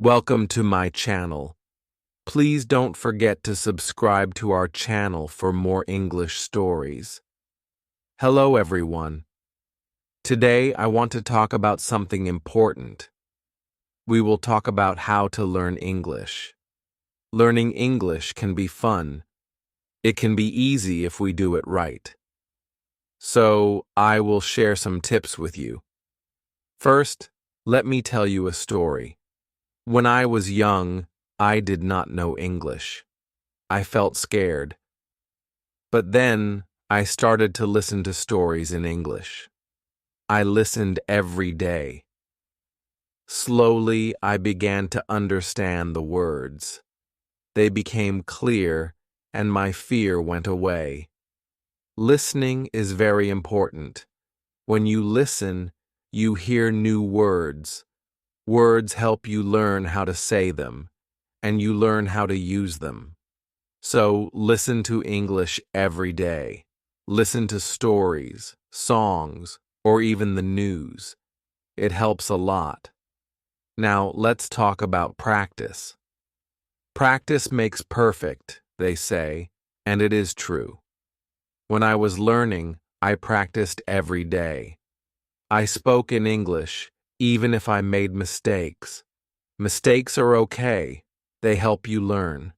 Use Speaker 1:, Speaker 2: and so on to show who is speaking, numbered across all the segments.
Speaker 1: Welcome to my channel. Please don't forget to subscribe to our channel for more English stories. Hello everyone. Today I want to talk about something important. We will talk about how to learn English. Learning English can be fun. It can be easy if we do it right. So, I will share some tips with you. First, let me tell you a story. When I was young, I did not know English. I felt scared. But then, I started to listen to stories in English. I listened every day. Slowly, I began to understand the words. They became clear, and my fear went away. Listening is very important. When you listen, you hear new words. Words help you learn how to say them, and you learn how to use them. So, listen to English every day. Listen to stories, songs, or even the news. It helps a lot. Now, let's talk about practice. Practice makes perfect, they say, and it is true. When I was learning, I practiced every day. I spoke in English, even if I made mistakes. Mistakes are okay. They help you learn.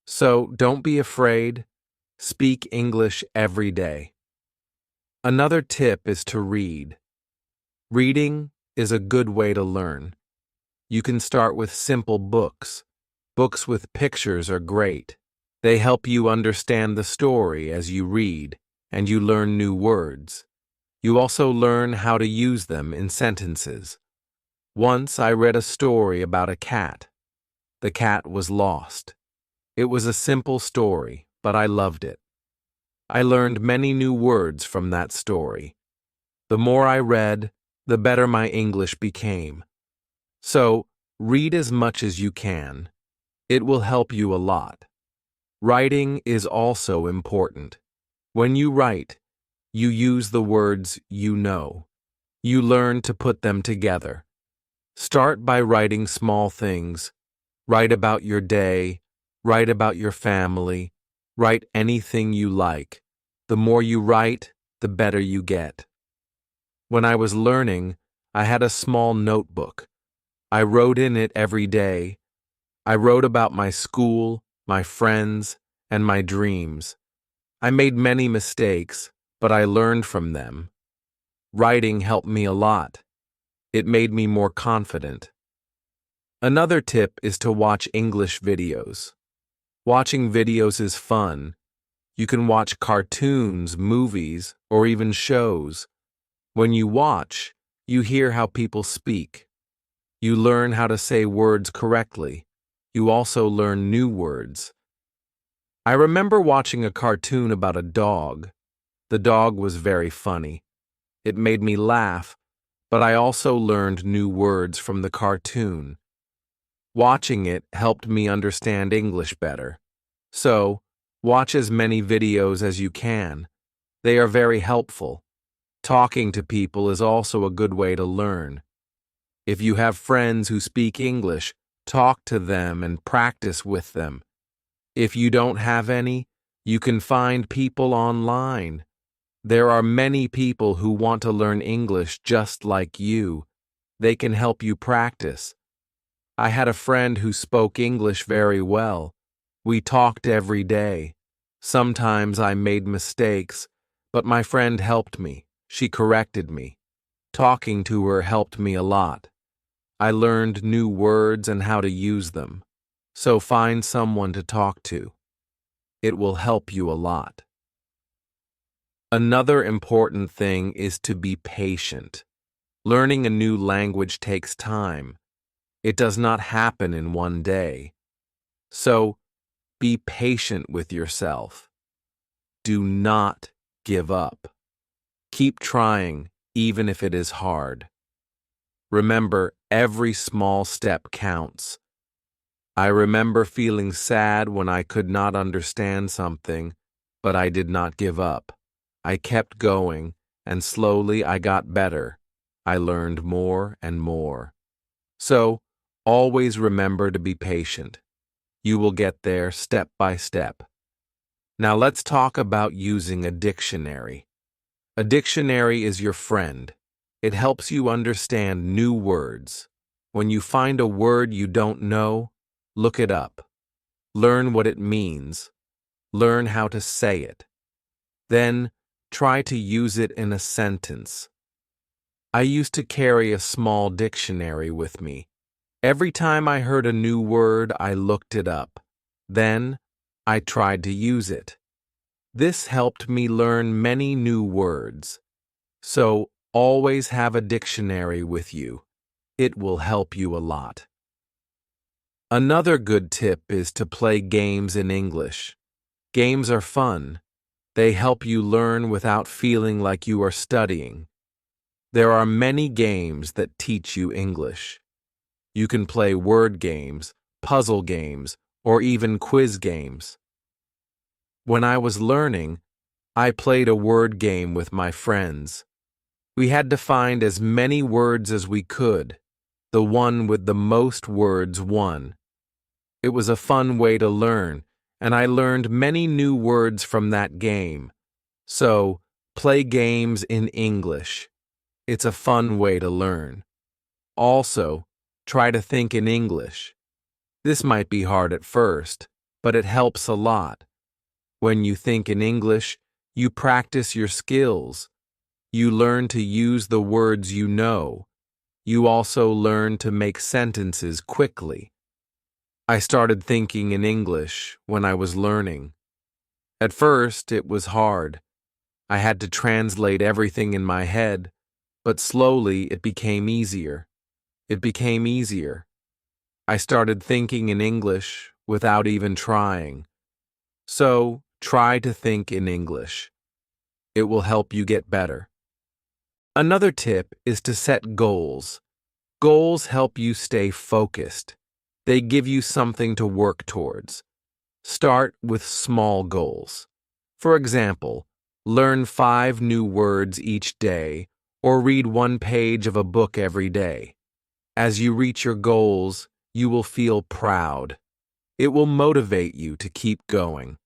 Speaker 1: So don't be afraid. Speak English every day. Another tip is to read. Reading is a good way to learn. You can start with simple books. Books with pictures are great. They help you understand the story as you read, and you learn new words. You also learn how to use them in sentences. Once I read a story about a cat. The cat was lost. It was a simple story, but I loved it. I learned many new words from that story. The more I read, the better my English became. So, read as much as you can. It will help you a lot. Writing is also important. When you write, you use the words you know. You learn to put them together. Start by writing small things. Write about your day. Write about your family. Write anything you like. The more you write, the better you get. When I was learning, I had a small notebook. I wrote in it every day. I wrote about my school, my friends, and my dreams. I made many mistakes, but I learned from them. Writing helped me a lot. It made me more confident. Another tip is to watch English videos. Watching videos is fun. You can watch cartoons, movies, or even shows. When you watch, you hear how people speak. You learn how to say words correctly. You also learn new words. I remember watching a cartoon about a dog. The dog was very funny. It made me laugh, but I also learned new words from the cartoon. Watching it helped me understand English better. So, watch as many videos as you can. They are very helpful. Talking to people is also a good way to learn. If you have friends who speak English, talk to them and practice with them. If you don't have any, you can find people online. There are many people who want to learn English just like you. They can help you practice. I had a friend who spoke English very well. We talked every day. Sometimes I made mistakes, but my friend helped me. She corrected me. Talking to her helped me a lot. I learned new words and how to use them. So find someone to talk to. It will help you a lot. Another important thing is to be patient. Learning a new language takes time. It does not happen in one day. So, be patient with yourself. Do not give up. Keep trying, even if it is hard. Remember, every small step counts. I remember feeling sad when I could not understand something, but I did not give up. I kept going, and slowly I got better. I learned more and more. So, Always remember to be patient. You will get there step by step. Now let's talk about using a dictionary. A dictionary is your friend. It helps you understand new words. When you find a word you don't know, look it up. Learn what it means. Learn how to say it. Then, try to use it in a sentence. I used to carry a small dictionary with me. Every time I heard a new word, I looked it up. Then, I tried to use it. This helped me learn many new words. So, always have a dictionary with you. It will help you a lot. Another good tip is to play games in English. Games are fun. They help you learn without feeling like you are studying. There are many games that teach you English. You can play word games, puzzle games, or even quiz games. When I was learning, I played a word game with my friends. We had to find as many words as we could. The one with the most words won. It was a fun way to learn, and I learned many new words from that game. So, play games in English. It's a fun way to learn. Also, try to think in English. This might be hard at first, but it helps a lot. When you think in English, you practice your skills. You learn to use the words you know. You also learn to make sentences quickly. I started thinking in English when I was learning. At first, it was hard. I had to translate everything in my head, but slowly it became easier. It became easier. I started thinking in English without even trying. So, try to think in English. It will help you get better. Another tip is to set goals. Goals help you stay focused. They give you something to work towards. Start with small goals. For example, learn 5 new words each day or read 1 page of a book every day. As you reach your goals, you will feel proud. It will motivate you to keep going.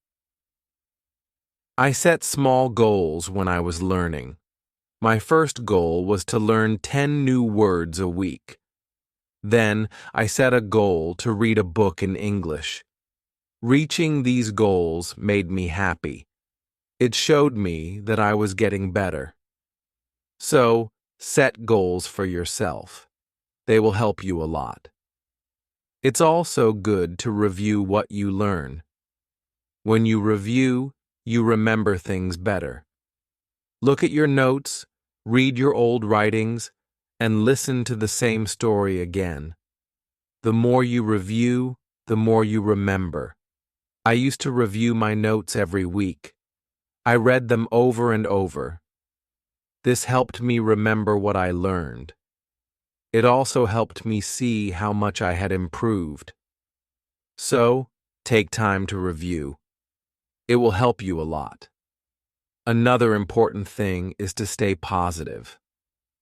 Speaker 1: I set small goals when I was learning. My first goal was to learn 10 new words a week. Then, I set a goal to read a book in English. Reaching these goals made me happy. It showed me that I was getting better. So, set goals for yourself. They will help you a lot. It's also good to review what you learn. When you review, you remember things better. Look at your notes, read your old writings, and listen to the same story again. The more you review, the more you remember. I used to review my notes every week. I read them over and over. This helped me remember what I learned. It also helped me see how much I had improved. So, take time to review. It will help you a lot. Another important thing is to stay positive.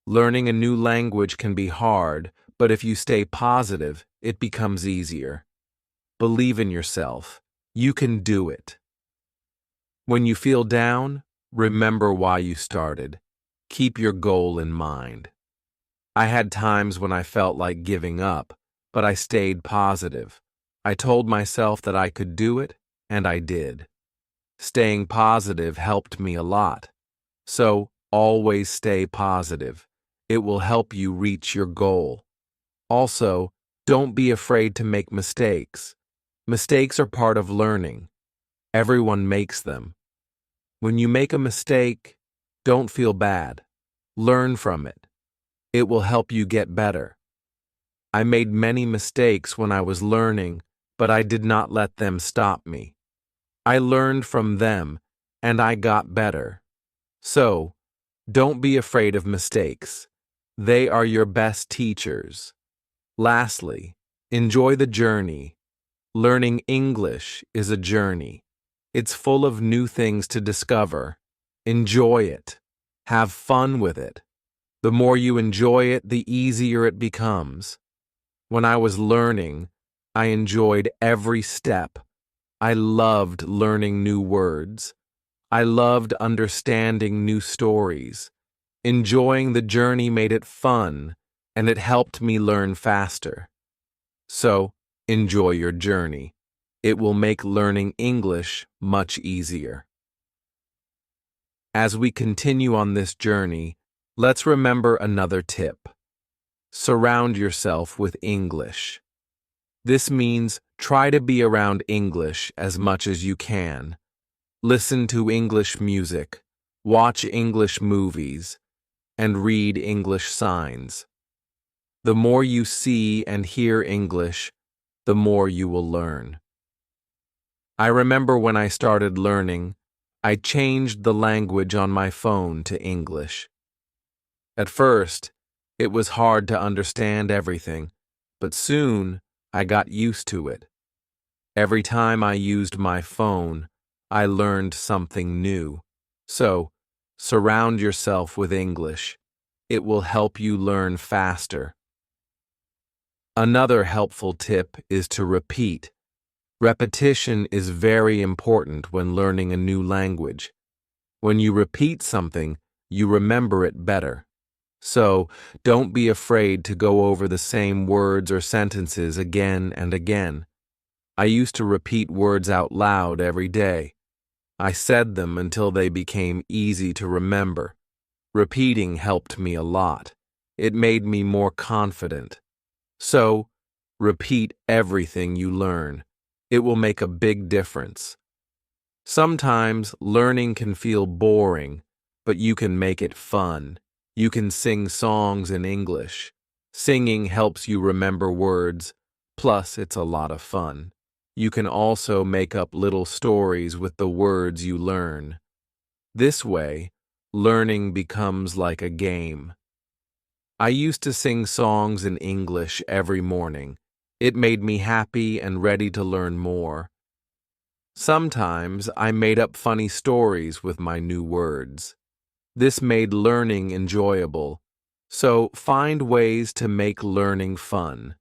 Speaker 1: Learning a new language can be hard, but if you stay positive, it becomes easier. Believe in yourself. You can do it. When you feel down, remember why you started. Keep your goal in mind. I had times when I felt like giving up, but I stayed positive. I told myself that I could do it, and I did. Staying positive helped me a lot. So, always stay positive. It will help you reach your goal. Also, don't be afraid to make mistakes. Mistakes are part of learning. Everyone makes them. When you make a mistake, don't feel bad. Learn from it. It will help you get better. I made many mistakes when I was learning, but I did not let them stop me. I learned from them, and I got better. So, don't be afraid of mistakes. They are your best teachers. Lastly, enjoy the journey. Learning English is a journey. It's full of new things to discover. Enjoy it. Have fun with it. The more you enjoy it, the easier it becomes. When I was learning, I enjoyed every step. I loved learning new words. I loved understanding new stories. Enjoying the journey made it fun, and it helped me learn faster. So, enjoy your journey. It will make learning English much easier. As we continue on this journey, let's remember another tip. Surround yourself with English. This means try to be around English as much as you can. Listen to English music, watch English movies, and read English signs. The more you see and hear English, the more you will learn. I remember when I started learning, I changed the language on my phone to English. At first, it was hard to understand everything, but soon I got used to it. Every time I used my phone, I learned something new. So, surround yourself with English. It will help you learn faster. Another helpful tip is to repeat. Repetition is very important when learning a new language. When you repeat something, you remember it better. So, don't be afraid to go over the same words or sentences again and again. I used to repeat words out loud every day. I said them until they became easy to remember. Repeating helped me a lot. It made me more confident. So, repeat everything you learn. It will make a big difference. Sometimes learning can feel boring, but you can make it fun. You can sing songs in English. Singing helps you remember words, plus it's a lot of fun. You can also make up little stories with the words you learn. This way, learning becomes like a game. I used to sing songs in English every morning. It made me happy and ready to learn more. Sometimes I made up funny stories with my new words. This made learning enjoyable. So find ways to make learning fun.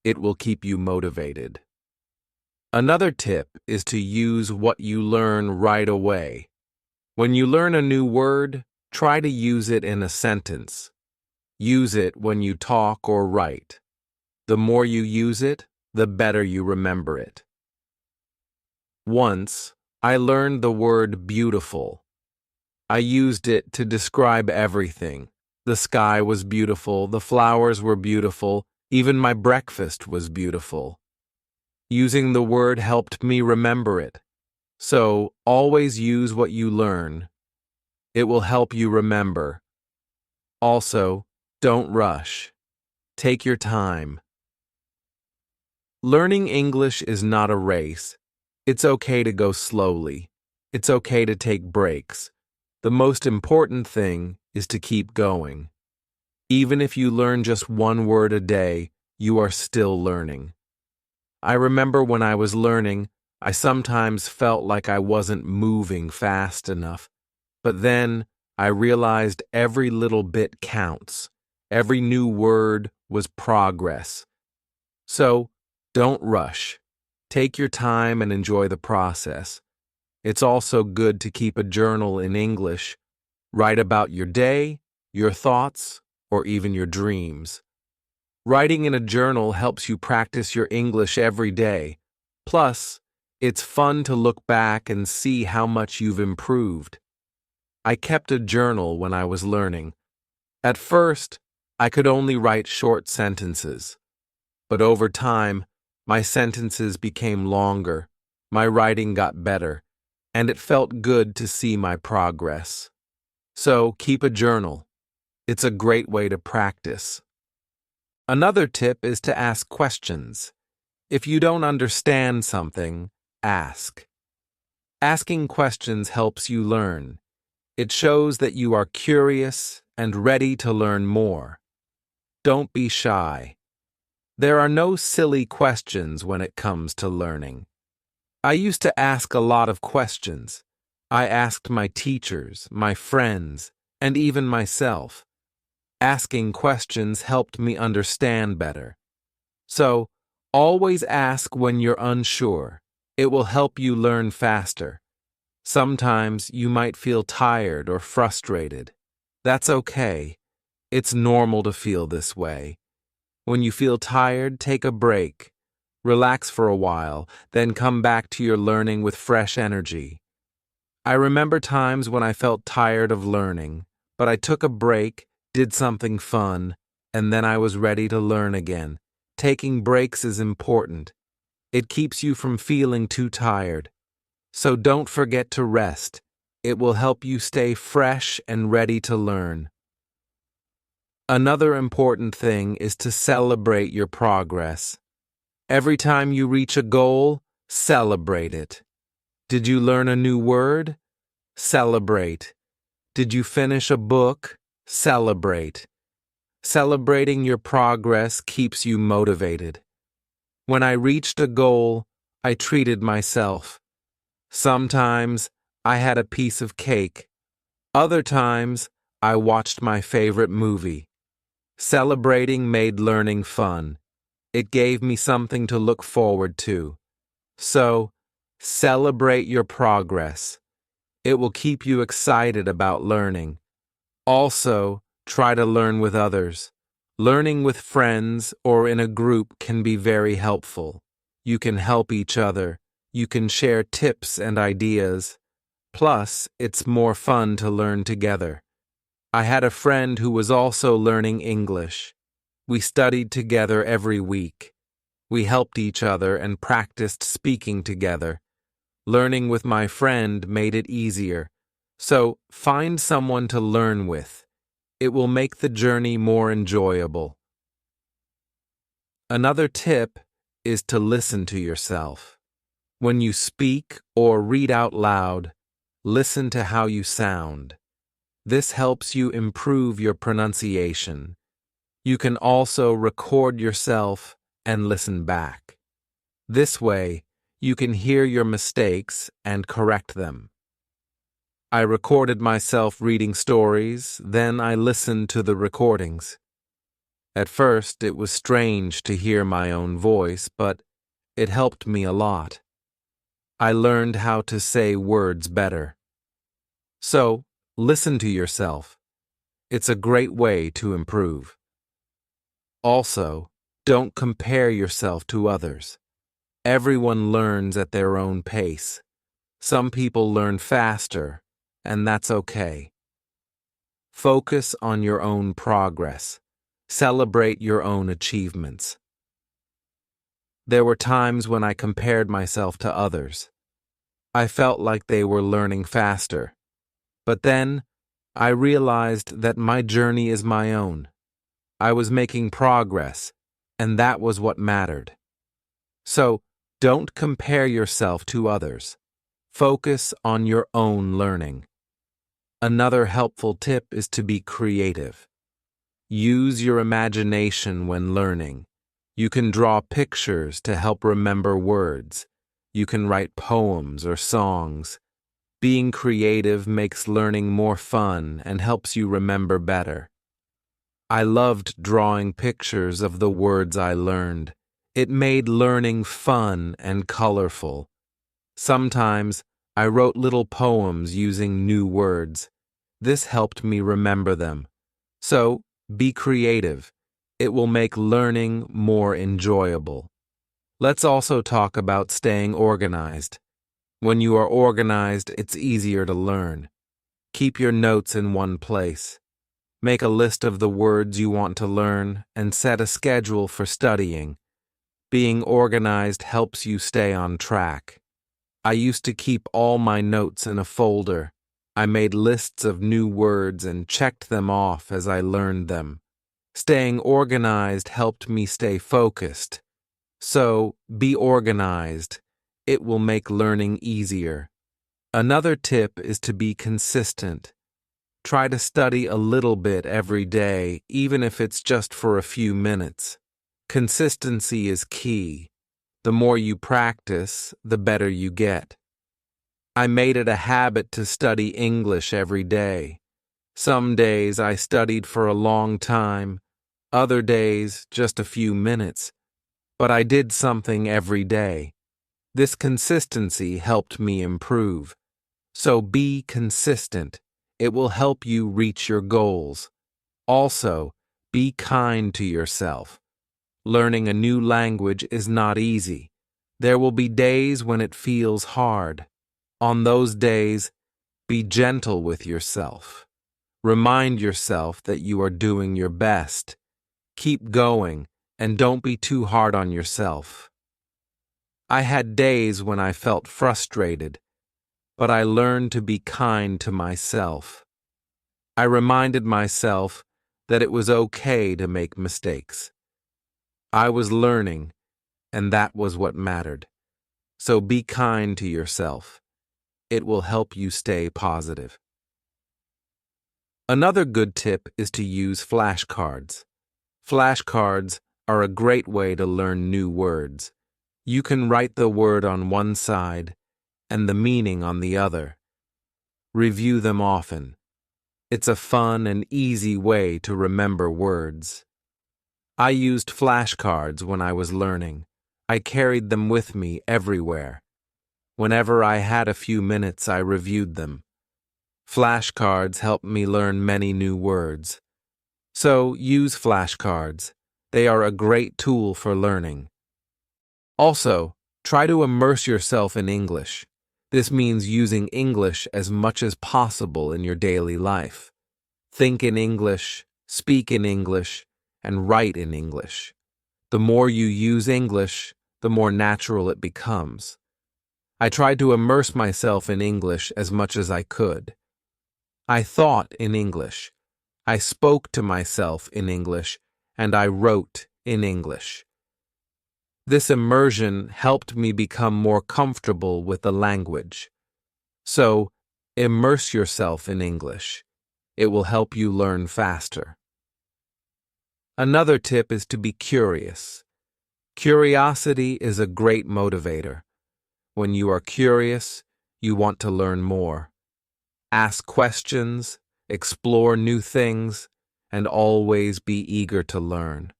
Speaker 1: It will keep you motivated. Another tip is to use what you learn right away. When you learn a new word, try to use it in a sentence. Use it when you talk or write. The more you use it, the better you remember it. Once, I learned the word beautiful. I used it to describe everything. The sky was beautiful, the flowers were beautiful, even my breakfast was beautiful. Using the word helped me remember it. So, always use what you learn. It will help you remember. Also, don't rush. Take your time. Learning English is not a race. It's okay to go slowly. It's okay to take breaks. The most important thing is to keep going. Even if you learn just one word a day, you are still learning. I remember when I was learning, I sometimes felt like I wasn't moving fast enough. But then I realized every little bit counts. Every new word was progress. So, don't rush. Take your time and enjoy the process. It's also good to keep a journal in English. Write about your day, your thoughts, or even your dreams. Writing in a journal helps you practice your English every day. Plus, it's fun to look back and see how much you've improved. I kept a journal when I was learning. At first, I could only write short sentences. But over time, my sentences became longer, my writing got better, and it felt good to see my progress. So, keep a journal. It's a great way to practice. Another tip is to ask questions. If you don't understand something, ask. Asking questions helps you learn. It shows that you are curious and ready to learn more. Don't be shy. There are no silly questions when it comes to learning. I used to ask a lot of questions. I asked my teachers, my friends, and even myself. Asking questions helped me understand better. So, always ask when you're unsure. It will help you learn faster. Sometimes you might feel tired or frustrated. That's okay. It's normal to feel this way. When you feel tired, take a break. Relax for a while, then come back to your learning with fresh energy. I remember times when I felt tired of learning, but I took a break, did something fun, and then I was ready to learn again. Taking breaks is important. It keeps you from feeling too tired. So don't forget to rest. It will help you stay fresh and ready to learn. Another important thing is to celebrate your progress. Every time you reach a goal, celebrate it. Did you learn a new word? Celebrate. Did you finish a book? Celebrate. Celebrating your progress keeps you motivated. When I reached a goal, I treated myself. Sometimes I had a piece of cake. Other times, I watched my favorite movie. Celebrating made learning fun. It gave me something to look forward to. So, celebrate your progress. It will keep you excited about learning. Also, try to learn with others. Learning with friends or in a group can be very helpful. You can help each other. You can share tips and ideas. Plus, it's more fun to learn together. I had a friend who was also learning English. We studied together every week. We helped each other and practiced speaking together. Learning with my friend made it easier. So, find someone to learn with. It will make the journey more enjoyable. Another tip is to listen to yourself. When you speak or read out loud, listen to how you sound. This helps you improve your pronunciation. You can also record yourself and listen back. This way, you can hear your mistakes and correct them. I recorded myself reading stories, then I listened to the recordings. At first, it was strange to hear my own voice, but it helped me a lot. I learned how to say words better. So, listen to yourself. It's a great way to improve. Also, don't compare yourself to others. Everyone learns at their own pace. Some people learn faster, and that's okay. Focus on your own progress. Celebrate your own achievements. There were times when I compared myself to others. I felt like they were learning faster. But then, I realized that my journey is my own. I was making progress, and that was what mattered. So, don't compare yourself to others. Focus on your own learning. Another helpful tip is to be creative. Use your imagination when learning. You can draw pictures to help remember words. You can write poems or songs. Being creative makes learning more fun and helps you remember better. I loved drawing pictures of the words I learned. It made learning fun and colorful. Sometimes I wrote little poems using new words. This helped me remember them. So, be creative. It will make learning more enjoyable. Let's also talk about staying organized. When you are organized, it's easier to learn. Keep your notes in one place. Make a list of the words you want to learn and set a schedule for studying. Being organized helps you stay on track. I used to keep all my notes in a folder. I made lists of new words and checked them off as I learned them. Staying organized helped me stay focused. So, be organized. It will make learning easier. Another tip is to be consistent. Try to study a little bit every day, even if it's just for a few minutes. Consistency is key. The more you practice, the better you get. I made it a habit to study English every day. Some days I studied for a long time, other days just a few minutes. but I did something every day. This consistency helped me improve. So be consistent. It will help you reach your goals. Also, be kind to yourself. Learning a new language is not easy. There will be days when it feels hard. On those days, be gentle with yourself. Remind yourself that you are doing your best. Keep going, and don't be too hard on yourself. I had days when I felt frustrated, but I learned to be kind to myself. I reminded myself that it was okay to make mistakes. I was learning, and that was what mattered. So be kind to yourself. It will help you stay positive. Another good tip is to use flashcards. Flashcards are a great way to learn new words. You can write the word on one side and the meaning on the other. Review them often. It's a fun and easy way to remember words. I used flashcards when I was learning. I carried them with me everywhere. Whenever I had a few minutes, I reviewed them. Flashcards helped me learn many new words. So use flashcards. They are a great tool for learning. Also, try to immerse yourself in English. This means using English as much as possible in your daily life. Think in English, speak in English, and write in English. The more you use English, the more natural it becomes. I tried to immerse myself in English as much as I could. I thought in English. I spoke to myself in English, and I wrote in English. This immersion helped me become more comfortable with the language. So, immerse yourself in English. It will help you learn faster. Another tip is to be curious. Curiosity is a great motivator. When you are curious, you want to learn more. Ask questions, explore new things, and always be eager to learn.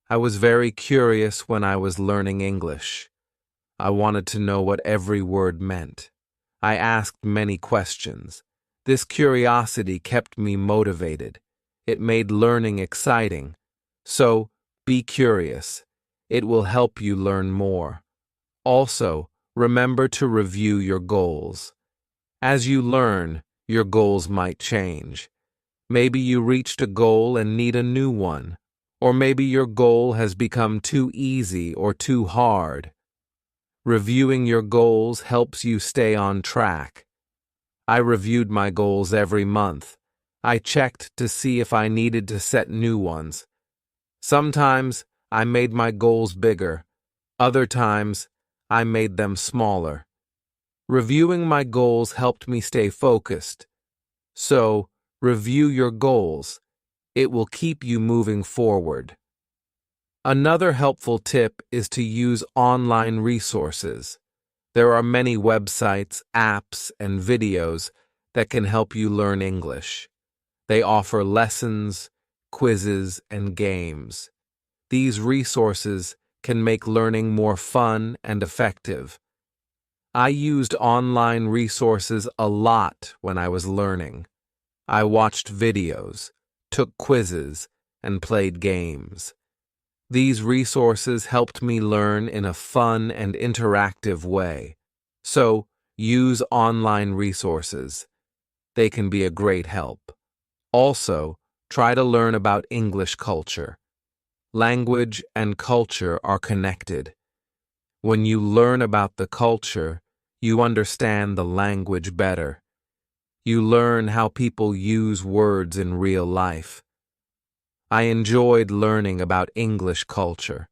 Speaker 1: I was very curious when I was learning English. I wanted to know what every word meant. I asked many questions. This curiosity kept me motivated. It made learning exciting. So, be curious. It will help you learn more. Also, remember to review your goals. As you learn, your goals might change. Maybe you reached a goal and need a new one. Or maybe your goal has become too easy or too hard. Reviewing your goals helps you stay on track. I reviewed my goals every month. I checked to see if I needed to set new ones. Sometimes I made my goals bigger. Other times I made them smaller. Reviewing my goals helped me stay focused. So, review your goals. It will keep you moving forward. Another helpful tip is to use online resources. There are many websites, apps, and videos that can help you learn English. They offer lessons, quizzes, and games. These resources can make learning more fun and effective. I used online resources a lot when I was learning. I watched videos, took quizzes, and played games. These resources helped me learn in a fun and interactive way. So, use online resources. They can be a great help. Also, try to learn about English culture. Language and culture are connected. When you learn about the culture, you understand the language better. You learn how people use words in real life. I enjoyed learning about English culture.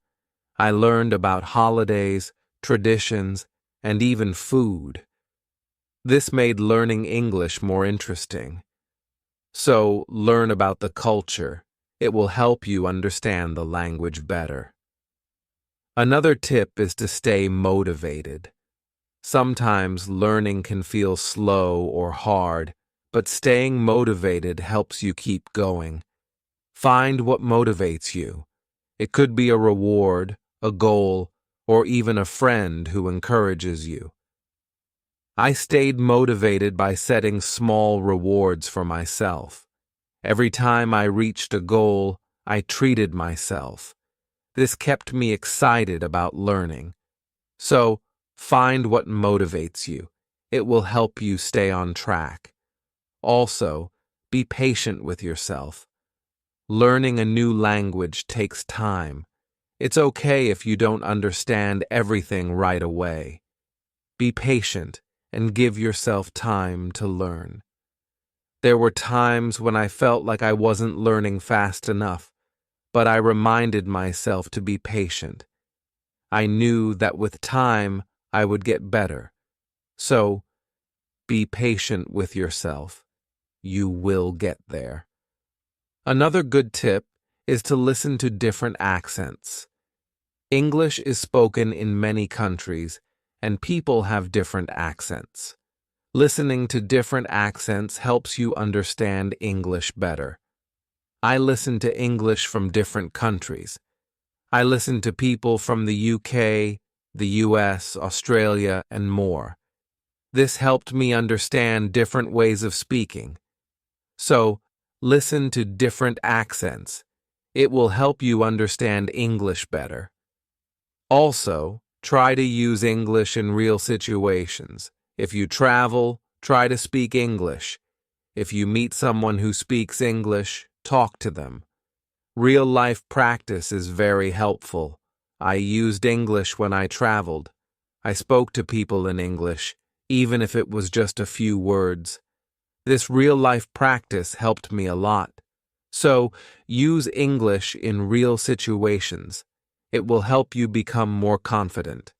Speaker 1: I learned about holidays, traditions, and even food. This made learning English more interesting. So, learn about the culture. It will help you understand the language better. Another tip is to stay motivated. Sometimes learning can feel slow or hard, but staying motivated helps you keep going. Find what motivates you. It could be a reward, a goal, or even a friend who encourages you. I stayed motivated by setting small rewards for myself. Every time I reached a goal, I treated myself. This kept me excited about learning. So, find what motivates you. It will help you stay on track. Also, be patient with yourself. Learning a new language takes time. It's okay if you don't understand everything right away. Be patient and give yourself time to learn. There were times when I felt like I wasn't learning fast enough, but I reminded myself to be patient. I knew that with time I would get better. So, be patient with yourself. You will get there. Another good tip is to listen to different accents. English is spoken in many countries, and people have different accents. Listening to different accents helps you understand English better. I listen to English from different countries. I listen to people from the UK, the US, Australia, and more. This helped me understand different ways of speaking. So, listen to different accents. It will help you understand English better. Also, try to use English in real situations. If you travel, try to speak English. If you meet someone who speaks English, talk to them. Real-life practice is very helpful. I used English when I traveled. I spoke to people in English, even if it was just a few words. This real-life practice helped me a lot. So, use English in real situations. It will help you become more confident.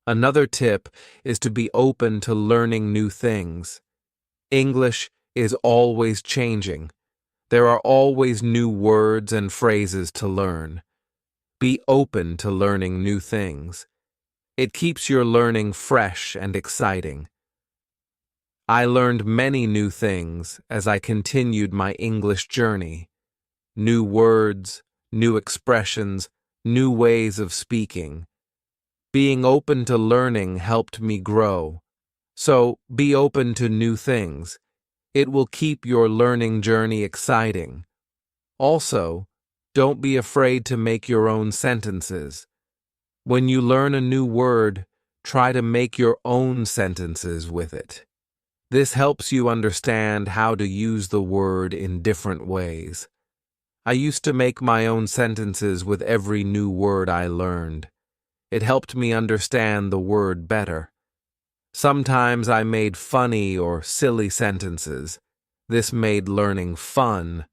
Speaker 1: Another tip is to be open to learning new things. English is always changing. There are always new words and phrases to learn. Be open to learning new things. It keeps your learning fresh and exciting. I learned many new things as I continued my English journey. New words, new expressions, new ways of speaking. Being open to learning helped me grow. So, be open to new things. It will keep your learning journey exciting. Also, don't be afraid to make your own sentences. When you learn a new word, try to make your own sentences with it. This helps you understand how to use the word in different ways. I used to make my own sentences with every new word I learned. It helped me understand the word better. Sometimes I made funny or silly sentences. This made learning fun.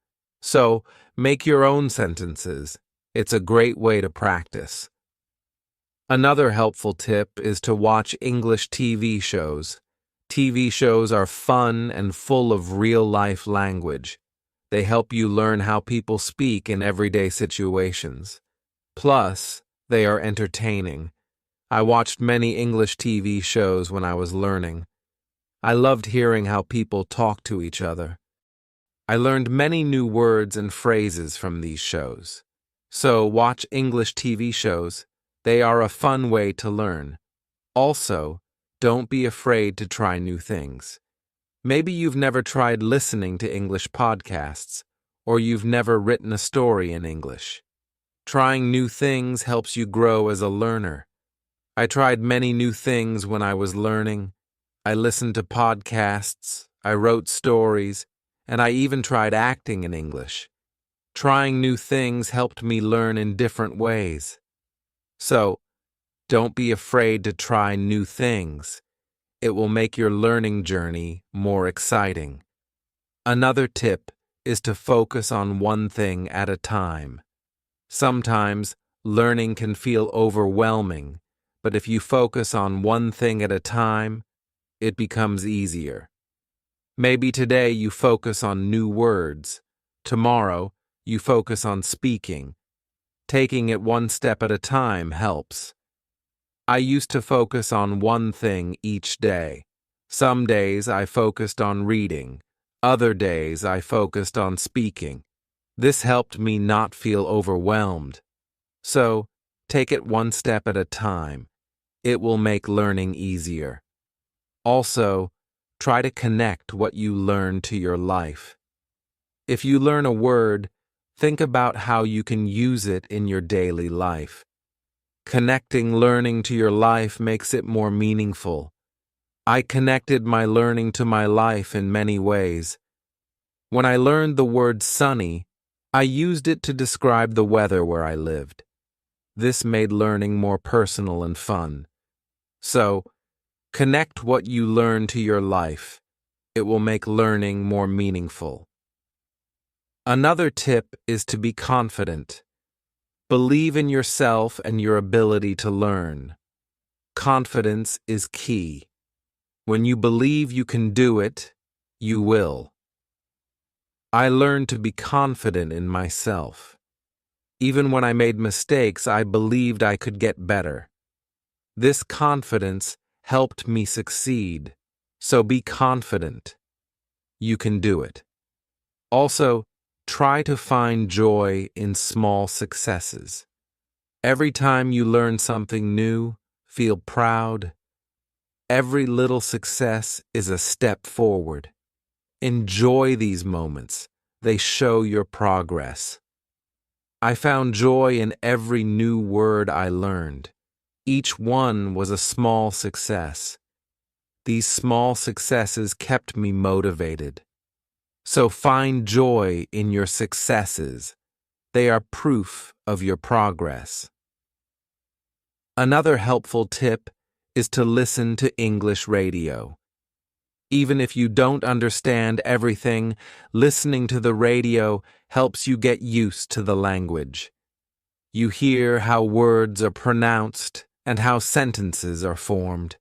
Speaker 1: So, make your own sentences. It's a great way to practice. Another helpful tip is to watch English TV shows. TV shows are fun and full of real-life language. They help you learn how people speak in everyday situations. Plus, they are entertaining. I watched many English TV shows when I was learning. I loved hearing how people talk to each other. I learned many new words and phrases from these shows. So, watch English TV shows. They are a fun way to learn. Also, don't be afraid to try new things. Maybe you've never tried listening to English podcasts, or you've never written a story in English. Trying new things helps you grow as a learner. I tried many new things when I was learning. I listened to podcasts, I wrote stories, and I even tried acting in English. Trying new things helped me learn in different ways. So, don't be afraid to try new things. It will make your learning journey more exciting. Another tip is to focus on one thing at a time. Sometimes, learning can feel overwhelming, but if you focus on one thing at a time, it becomes easier. Maybe today you focus on new words. Tomorrow, you focus on speaking. Taking it one step at a time helps. I used to focus on one thing each day. Some days I focused on reading. Other days I focused on speaking. This helped me not feel overwhelmed. So, take it one step at a time. It will make learning easier. Also, try to connect what you learn to your life. If you learn a word, think about how you can use it in your daily life. Connecting learning to your life makes it more meaningful. I connected my learning to my life in many ways. When I learned the word sunny, I used it to describe the weather where I lived. This made learning more personal and fun. So, connect what you learn to your life. It will make learning more meaningful. Another tip is to be confident. Believe in yourself and your ability to learn. Confidence is key. When you believe you can do it, you will. I learned to be confident in myself. Even when I made mistakes, I believed I could get better. This confidence helped me succeed. So be confident. You can do it. Also, try to find joy in small successes. Every time you learn something new, feel proud. Every little success is a step forward. Enjoy these moments. They show your progress. I found joy in every new word I learned. Each one was a small success. These small successes kept me motivated. So find joy in your successes. They are proof of your progress. Another helpful tip is to listen to English radio. Even if you don't understand everything, listening to the radio helps you get used to the language. You hear how words are pronounced and how sentences are formed.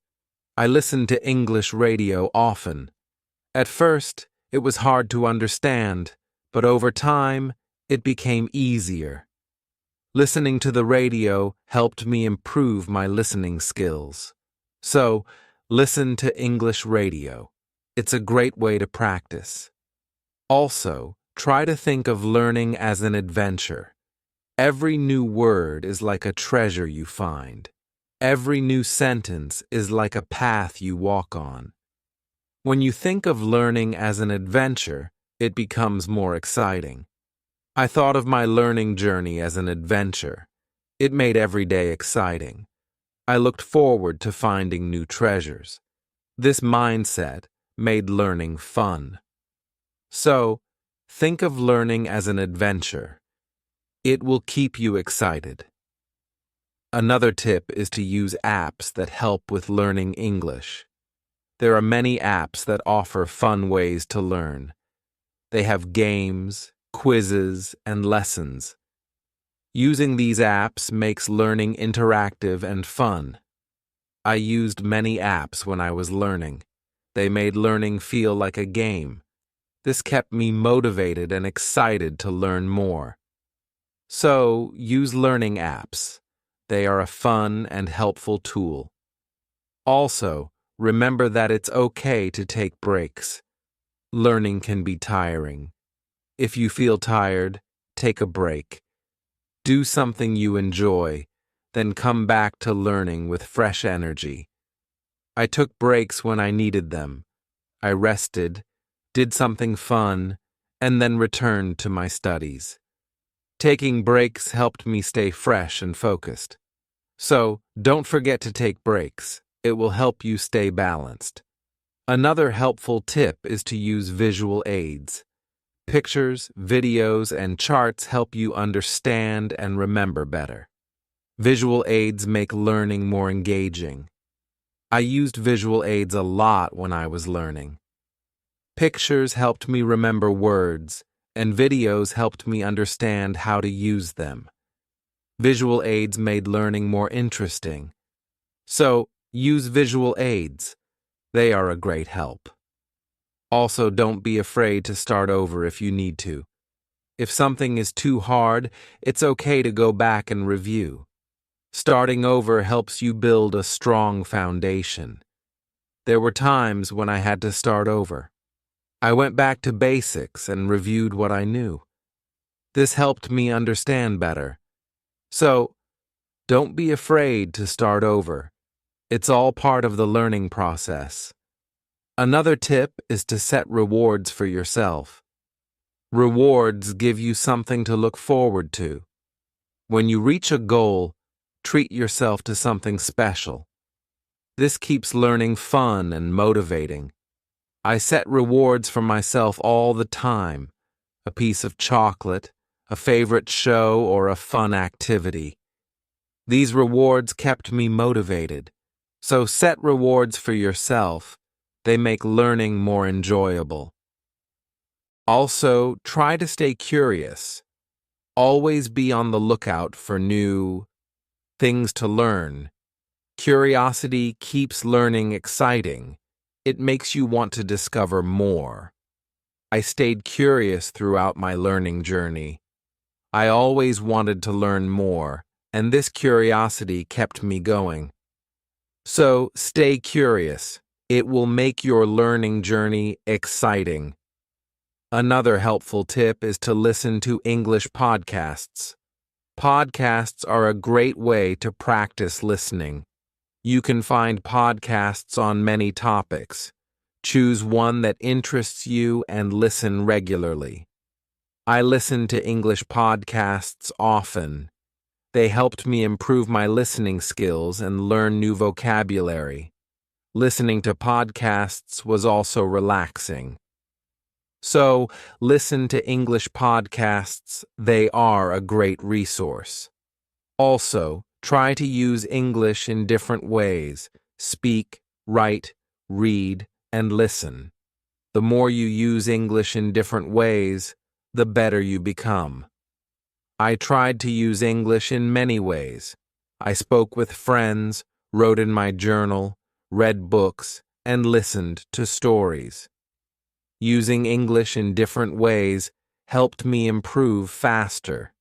Speaker 1: I listen to English radio often. At first, it was hard to understand, but over time, it became easier. Listening to the radio helped me improve my listening skills. So, listen to English radio. It's a great way to practice. Also, try to think of learning as an adventure. Every new word is like a treasure you find. Every new sentence is like a path you walk on. When you think of learning as an adventure, it becomes more exciting. I thought of my learning journey as an adventure. It made every day exciting. I looked forward to finding new treasures. This mindset made learning fun. So, think of learning as an adventure. It will keep you excited. Another tip is to use apps that help with learning English. There are many apps that offer fun ways to learn. They have games, quizzes, and lessons. Using these apps makes learning interactive and fun. I used many apps when I was learning. They made learning feel like a game. This kept me motivated and excited to learn more. So, use learning apps. They are a fun and helpful tool. Also, remember that it's okay to take breaks. Learning can be tiring. If you feel tired, take a break. Do something you enjoy, then come back to learning with fresh energy. I took breaks when I needed them. I rested, did something fun, and then returned to my studies. Taking breaks helped me stay fresh and focused. So, don't forget to take breaks. It will help you stay balanced. Another helpful tip is to use visual aids. Pictures, videos, and charts help you understand and remember better. Visual aids make learning more engaging. I used visual aids a lot when I was learning. Pictures helped me remember words, and videos helped me understand how to use them. Visual aids made learning more interesting. So, use visual aids. They are a great help. Also, don't be afraid to start over if you need to. If something is too hard, it's okay to go back and review. Starting over helps you build a strong foundation. There were times when I had to start over. I went back to basics and reviewed what I knew. This helped me understand better. So, Don't be afraid to start over. It's all part of the learning process. Another tip is to set rewards for yourself. Rewards give you something to look forward to. When you reach a goal, treat yourself to something special. This keeps learning fun and motivating. I set rewards for myself all the time: a piece of chocolate, a favorite show, or a fun activity. These rewards kept me motivated. So set rewards for yourself. They make learning more enjoyable. Also, try to stay curious. Always be on the lookout for new things to learn. Curiosity keeps learning exciting. It makes you want to discover more. I stayed curious throughout my learning journey. I always wanted to learn more, and this curiosity kept me going. So, stay curious. It will make your learning journey exciting. Another helpful tip is to listen to English podcasts. Podcasts are a great way to practice listening. You can find podcasts on many topics. Choose one that interests you and listen regularly. I listen to English podcasts often. They helped me improve my listening skills and learn new vocabulary. Listening to podcasts was also relaxing. So, listen to English podcasts. They are a great resource. Also, try to use English in different ways. Speak, write, read, and listen. The more you use English in different ways, the better you become. I tried to use English in many ways. I spoke with friends, wrote in my journal, read books, and listened to stories. Using English in different ways helped me improve faster.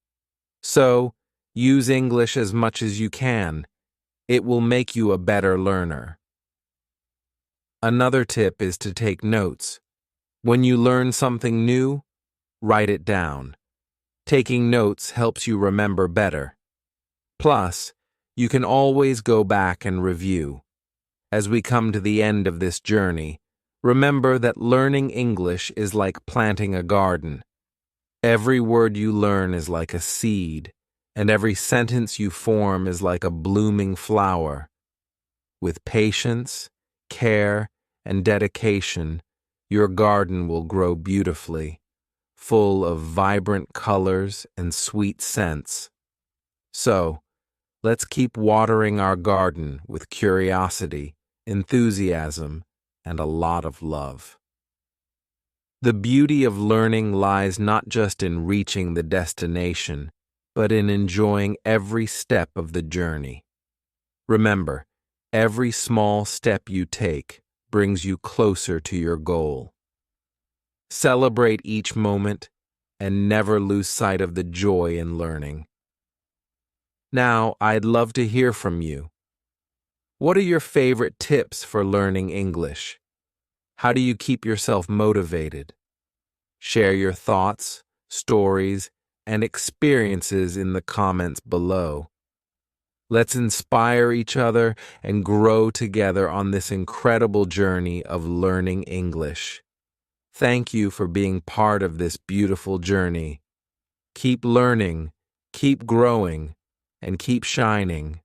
Speaker 1: So, use English as much as you can. It will make you a better learner. Another tip is to take notes. When you learn something new, write it down. Taking notes helps you remember better. Plus, you can always go back and review. As we come to the end of this journey, remember that learning English is like planting a garden. Every word you learn is like a seed, and every sentence you form is like a blooming flower. With patience, care, and dedication, your garden will grow beautifully, full of vibrant colors and sweet scents. So, let's keep watering our garden with curiosity, enthusiasm, and a lot of love. The beauty of learning lies not just in reaching the destination, but in enjoying every step of the journey. Remember, every small step you take brings you closer to your goal. Celebrate each moment and never lose sight of the joy in learning. Now, I'd love to hear from you. What are your favorite tips for learning English? How do you keep yourself motivated? Share your thoughts, stories, and experiences in the comments below. Let's inspire each other and grow together on this incredible journey of learning English. Thank you for being part of this beautiful journey. Keep learning, keep growing, and keep shining.